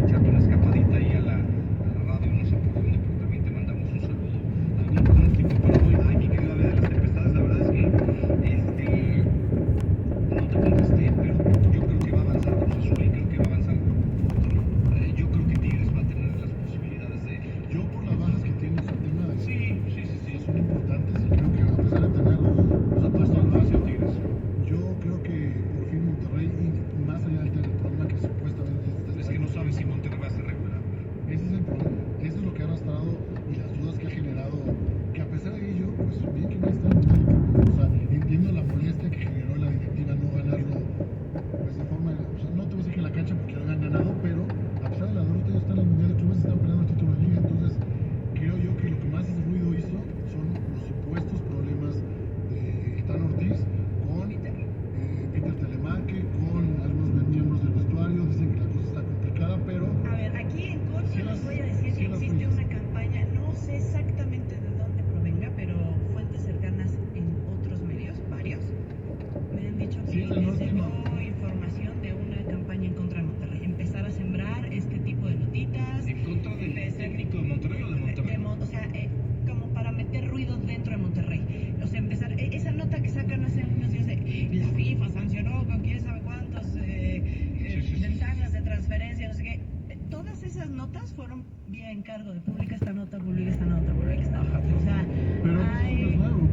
echarte una escapadita ahí a la radio, no sé por dónde, pero también te mandamos un saludo. Algún pronóstico para hoy. Ay, mi querida Bea de las Tempestades, la verdad es que no te contesté, pero yo creo que va a avanzar Cruz Azul y creo que va a avanzar Monterrey. Yo creo que Tigres va a tener las posibilidades de. Yo por las bajas que tiene su tema de Sí, sí, sí, sí. son importantes y creo que a pesar de tener Apuesto supuesto al al Cruz hacia bajo, Tigres. yo creo que por fin Monterrey, y más allá del problema que supuestamente Es que no sabes si Monterrey va a ser regular. ese es el problema, eso es lo que ha arrastrado y las dudas que ha generado, que a pesar de ello, pues bien que va a estar en el Mundial de Clubes. O sea, entiendo la molestia que generó la directiva no ganarlo, pues de forma, o sea, no te voy a decir que en la cancha porque lo habían ganado, pero a pesar de la derrota ellos están en el Mundial de Clubes y están peleando el título de liga. Entonces creo yo que lo que más ruido hizo son los supuestos problemas de Tan Ortiz con Peter Telemaque, con algunos miembros del vestuario. Dicen que la cosa está complicada, pero A ver, aquí en corto sí les voy a decir sí que las existe fuentes. una campaña, no sé exactamente de dónde provenga, pero fuentes cercanas en otros medios, varios, me han dicho que Sí, del les norte llegó no. información de una campaña en contra de Monterrey. Empezar a sembrar este tipo de notitas. ¿En contra del técnico de Monterrey o de Monterrey? O sea, como para meter ruido dentro de Monterrey. O sea, empezar, esa nota que sacan hace unos días de la FIFA sancionó con quién sabe cuántos ventanas de transferencia, no sé qué. Todas esas notas fueron vía encargo de publica esta nota, publica esta nota, publica esta nota. O sea, Pero eso no es nuevo.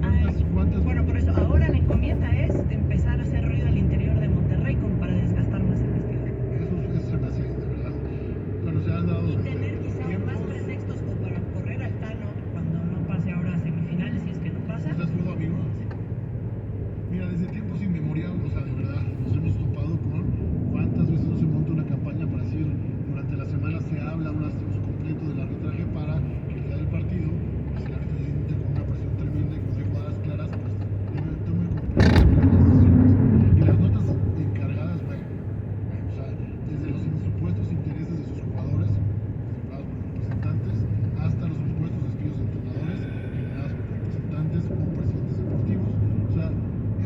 ¿Cuántas? bueno, por eso, ahora la encomienda es empezar a hacer ruido al interior de Monterrey como para desgastar más el vestidor. Eso se me hace, de verdad. Bueno, se han dado Y tener quizás tiempos. más pretextos o para correr al Tano cuando no pase ahora a semifinales, si es que no pasa. ¿Estás crudo, amigo? Mira, desde tiempos inmemoriales, o sea, de verdad, nos hemos topado con cuántas veces no se monta una campaña para decir, durante la semana se habla un uso completo del arbitraje para que el día del partido, pues el árbitro emite con una presión tremenda y con jugadas claras, pues tome completamente las decisiones. Y las notas encargadas, bueno, o sea, desde los supuestos intereses de sus jugadores, generados por representantes, hasta los supuestos despidos de entrenadores, generados por representantes o presidentes deportivos. O sea,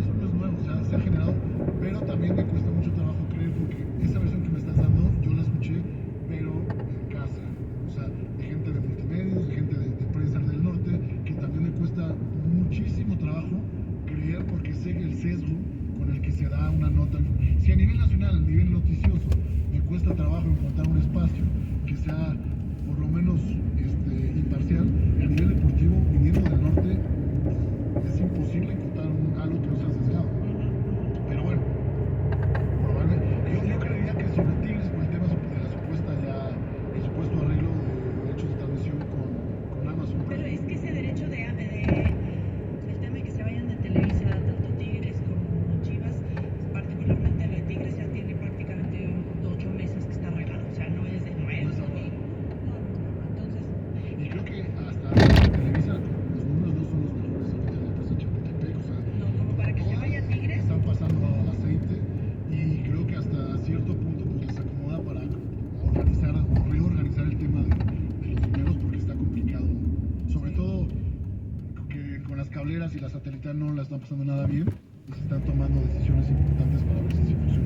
eso no es nuevo, o sea, se ha generado, pero también me cuesta mucho trabajo creer porque esa versión que me estás dando, yo la escuché, pero en casa, o sea, de gente de multimedios, de gente de prensa del norte, que también me cuesta muchísimo trabajo creer porque sé el sesgo con el que se da una nota. Si a nivel nacional, a nivel noticioso, me cuesta trabajo encontrar un espacio que sea por lo menos imparcial, a nivel deportivo, viniendo del norte, es imposible encontrar algo que no sea sesgado. Pero bueno, yo creería que sobre Tigres, por el tema de la supuesta el supuesto arreglo de derechos de transmisión con Amazon. Pero es que ese derecho el tema de que se vayan de Televisa, tanto Tigres como Chivas, particularmente lo de Tigres ya tiene prácticamente 8 meses que está arreglado, o sea, no es de nuevo. Entonces, Y creo que hasta Televisa, los números no son los mejores ahorita en la empresa Chapultepec, o sea, no, como para que se todas vaya Tigres. están pasando aceite y creo que hasta cierto punto pues les acomoda para organizar o reorganizar el tema de los dineros porque está complicado, sobre todo que con las cableras y la satelital no la están pasando nada bien y se están tomando decisiones importantes para ver si funciona.